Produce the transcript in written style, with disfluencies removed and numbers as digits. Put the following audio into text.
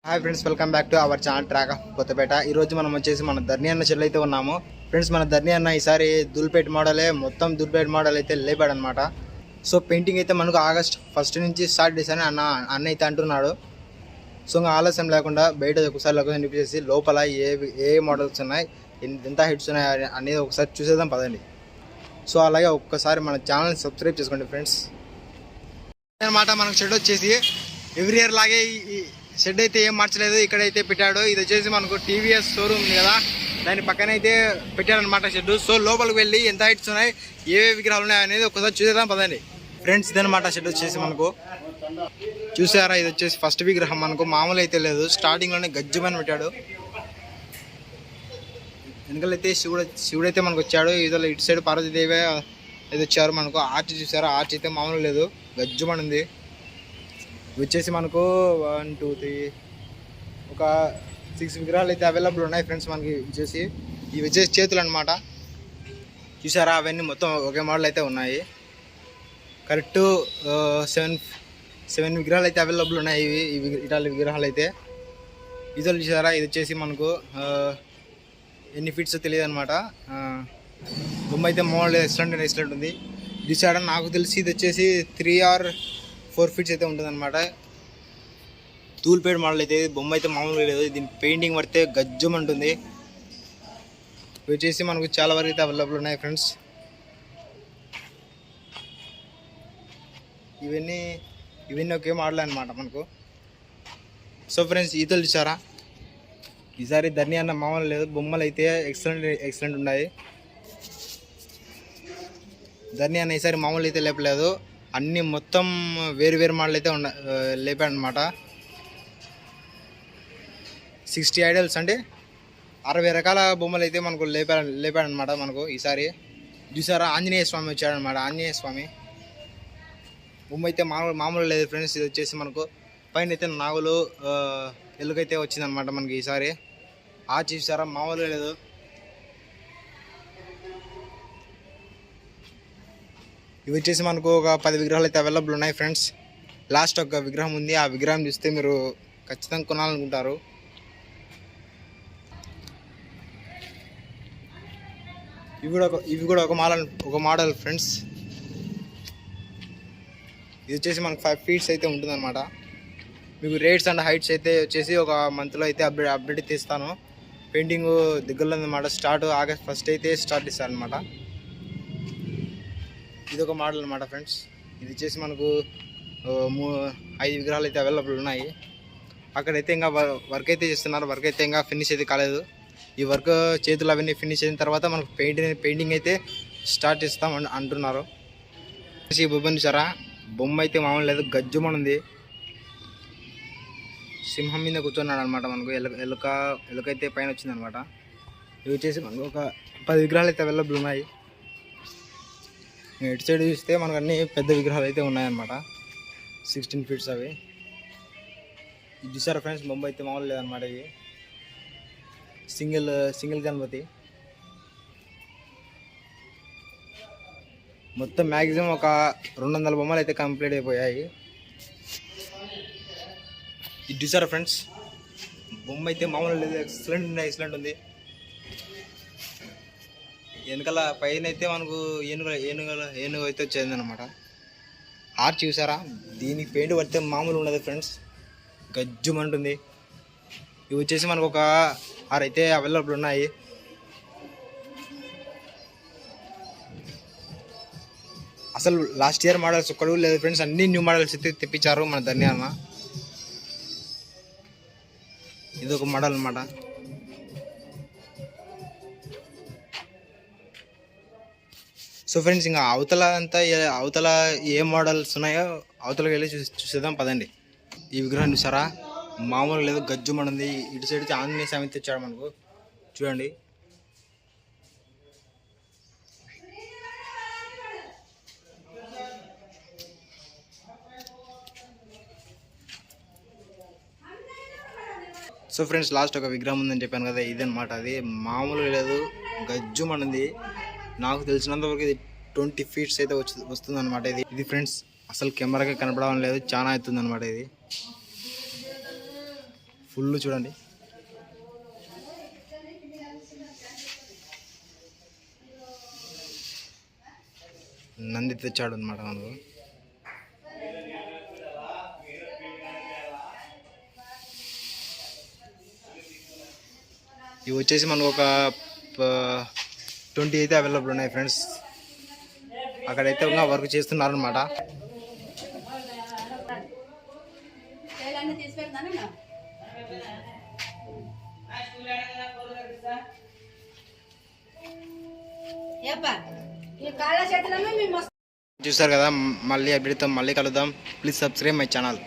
Hi friends, welcome back to our channel track of Kothapeta. ఈరోజు మనం వచ్చేసి మన ధర్ని అన్న చెల్లి అయితే ఉన్నాము. ఫ్రెండ్స్, మన ధర్ని అన్న ఈసారి దుల్పేట మోడలే మొత్తం దుల్పేట మోడల్ అయితే లేపాడు అనమాట. సో పెయింటింగ్ అయితే మనకు ఆగస్ట్ 1 నుంచి స్టార్ట్ చేశాను అన్న అయితే అంటున్నాడు. సో ఇంకా ఆలస్యం లేకుండా బయట ఒకసారి లొకేషన్ చూపించేసి లోపల ఏ మోడల్స్ ఉన్నాయి, ఎంత హిట్స్ ఉన్నాయి అనేది ఒకసారి చూసేద్దాం పదండి. సో అలాగే ఒక్కసారి మన ఛానల్ సబ్స్క్రైబ్ చేసుకోండి ఫ్రెండ్స్. అనమాట మనకు షెడ్ వచ్చేసి ఎవ్రీ ఇయర్ లాగే షెడ్ అయితే ఏం మార్చలేదు, ఇక్కడైతే పెట్టాడు. ఇది వచ్చేసి మనకు టీవీఎస్ షోరూమ్ ఉంది కదా, దాని పక్కన అయితే పెట్టాడనమాట షెడ్. సో లోపలికి వెళ్ళి ఎంత హైట్స్ ఉన్నాయి, ఏ విగ్రహాలు ఉన్నాయి అనేది ఒకసారి చూసేద్దాం పదండి ఫ్రెండ్స్. ఇదనమాట షెడ్ వచ్చేసి మనకు చూసారా, ఇది వచ్చేసి ఫస్ట్ విగ్రహం. మనకు మామూలు అయితే లేదు, స్టార్టింగ్ లోనే గజ్జమని పెట్టాడు. వెనకాలైతే శివుడు అయితే మనకు వచ్చాడు. ఇదో ఇటు సైడ్ పార్వతీదేవి ఇది వచ్చారు. మనకు ఆర్చ్ చూసారా, ఆర్చ్ అయితే మామూలు లేదు, గజ్జమని ఉంది. వచ్చేసి మనకు 1 2 3 ఒక 6 విగ్రహాలు అయితే అవైలబుల్ ఉన్నాయి ఫ్రెండ్స్. మనకి ఇవి వచ్చేసి చేతులు అనమాట. చూసారా, అవన్నీ మొత్తం ఒకే మోడల్ అయితే ఉన్నాయి. కరెక్ట్ 7 విగ్రహాలు అయితే అవైలబుల్ ఉన్నాయి. ఇవి ఇటాలి విగ్రహాలు అయితే ఇదో చూసారా. ఇది వచ్చేసి మనకు ఎన్ని ఫీట్స్ తెలియదు అనమాట. బొమ్మ అయితే మోడల్ ఎక్సలెంట్ ఉంది. చూసారా, నాకు తెలిసి ఇది వచ్చేసి 3 or 4 ఫీట్స్ అయితే ఉంటుంది అనమాట. తూల్పేట మోడల్ అయితే బొమ్మ అయితే మామూలుగా లేదు. దీని పెయింటింగ్ పడితే గజ్జం ఉంటుంది. ఇవి వచ్చేసి మనకు చాలా వరకు అయితే అవైలబుల్ ఉన్నాయి ఫ్రెండ్స్. ఇవన్నీ ఒకే మోడల్ అనమాట మనకు. సో ఫ్రెండ్స్, ఈతలు చూసారా, ఈసారి ధర్ని అన్న మామూలు లేదు, బొమ్మలు అయితే ఎక్సలెంట్ ఉన్నాయి. ధర్ని అన్న ఈసారి మామూలు అయితే లేపలేదు, అన్నీ మొత్తం వేరు మోడల్ అయితే లేపాడు అనమాట. 60 ఐడల్స్ అంటే 60 రకాల బొమ్మలు అయితే మనకు లేపాడు అనమాట. మనకు ఈసారి చూసారా, ఆంజనేయ స్వామి వచ్చాడనమాట. ఆంజనేయ స్వామి బొమ్మ అయితే మామూలు లేదు ఫ్రెండ్స్. ఇది వచ్చేసి మనకు పైన అయితే నాగులు ఎలుకైతే వచ్చిందనమాట మనకి ఈసారి. చూసారా, మామూలుగా లేదు. ఇవి వచ్చేసి మనకు ఒక 10 విగ్రహాలు అయితే అవైలబుల్ ఉన్నాయి ఫ్రెండ్స్. లాస్ట్ ఒక విగ్రహం ఉంది, ఆ విగ్రహం చూస్తే మీరు ఖచ్చితంగా కొనాలనుకుంటారు. ఇవి కూడా ఒక మోడల్ ఫ్రెండ్స్. ఇది వచ్చేసి మనకు 5 ఫీట్స్ అయితే ఉంటుంది అనమాట. మీకు రేట్స్ అండ్ హైట్స్ అయితే వచ్చేసి ఒక మంత్లో అయితే అప్డేట్ తీస్తాను. పెయింటింగ్ దగ్గరలో ఉందన్నమాట. ఆగస్ట్ 1 అయితే స్టార్ట్ ఇస్తారనమాట. ఇది ఒక మోడల్ అనమాట ఫ్రెండ్స్. ఇది వచ్చేసి మనకు 5 విగ్రహాలు అయితే అవైలబుల్ ఉన్నాయి. అక్కడైతే ఇంకా వర్క్ అయితే చేస్తున్నారు. వర్క్ అయితే ఇంకా ఫినిష్ అయితే కాలేదు. ఈ వర్క్ చేతులు అవన్నీ ఫినిష్ అయిన తర్వాత మనకు పెయింటింగ్ అయితే స్టార్ట్ చేస్తాం అంటున్నారు. ఈ బొమ్మ చూసారా, బొమ్మ అయితే మామూలు లేదు, గజ్జమని ఉంది. సింహం మీద కూర్చున్నాడు అనమాట. మనకు ఎలుక అయితే పైన వచ్చింది అనమాట. ఇవి వచ్చేసి మనకు ఒక 10 విగ్రహాలు అయితే అవైలబుల్ ఉన్నాయి. ఇటు సైడ్ చూస్తే మనకు అన్ని పెద్ద విగ్రహాలు అయితే ఉన్నాయన్నమాట. 16 ఫీట్స్ అవి. ఇది చూసారా ఫ్రెండ్స్, బొమ్మ అయితే మామూలు లేదనమాట. ఇవి సింగిల్ గణపతి. మొత్తం మ్యాక్సిమం ఒక 200 బొమ్మలు అయితే కంప్లీట్ అయిపోయాయి. ఇది చూసారా ఫ్రెండ్స్, బొమ్మ అయితే మామూలు లేదు, ఎక్సలెంట్ ఉంది. వెనకాల పైన అయితే మనకు ఏనుగు అయితే వచ్చేది అనమాట. ఆర్చ్ చూసారా, దీనికి పెయింట్ పడితే మామూలు ఉండదు ఫ్రెండ్స్, గజ్జుమంటుంది. ఇవి వచ్చేసి మనకు ఒక 6 అయితే అవైలబుల్ ఉన్నాయి. అసలు లాస్ట్ ఇయర్ మోడల్స్ ఒక్కడు లేదు ఫ్రెండ్స్, అన్ని న్యూ మోడల్స్ అయితే తెప్పించారు మన ధర్ని అన్న. ఇది ఒక మోడల్ అనమాట. సో ఫ్రెండ్స్, ఇంకా అవతల ఏ మోడల్స్ ఉన్నాయో అవతలకి వెళ్ళి చూసేద్దాం పదండి. ఈ విగ్రహం చూసారా, మామూలు లేదు, గజ్జుమనుంది. ఇటు సైడ్ అయితే ఆంజనేయ స్వామి తెచ్చాడు మనకు, చూడండి. సో ఫ్రెండ్స్, లాస్ట్ ఒక విగ్రహం ఉందని చెప్పాను కదా, ఇదనమాట. అది మామూలు లేదు, గజ్జుమనుంది. నాకు తెలిసినంతవరకు ఇది 20 ఫీట్స్ అయితే వస్తుంది అనమాట. ఇది ఫ్రెండ్స్ అసలు కెమెరాకి కనపడడం లేదు, చాలా అవుతుంది అనమాట. ఇది ఫుల్ చూడండి. నంది తెచ్చాడు అనమాట మనకు. ఇవి వచ్చేసి మనకు ఒక 20 అయితే అవైలబుల్ ఉన్నాయి ఫ్రెండ్స్. అక్కడైతే ఇంకా వర్క్ చేస్తున్నారు అనమాట. చూస్తారు కదా, మళ్ళీ అప్డేట్తో మళ్ళీ కలుద్దాం. Please subscribe my channel.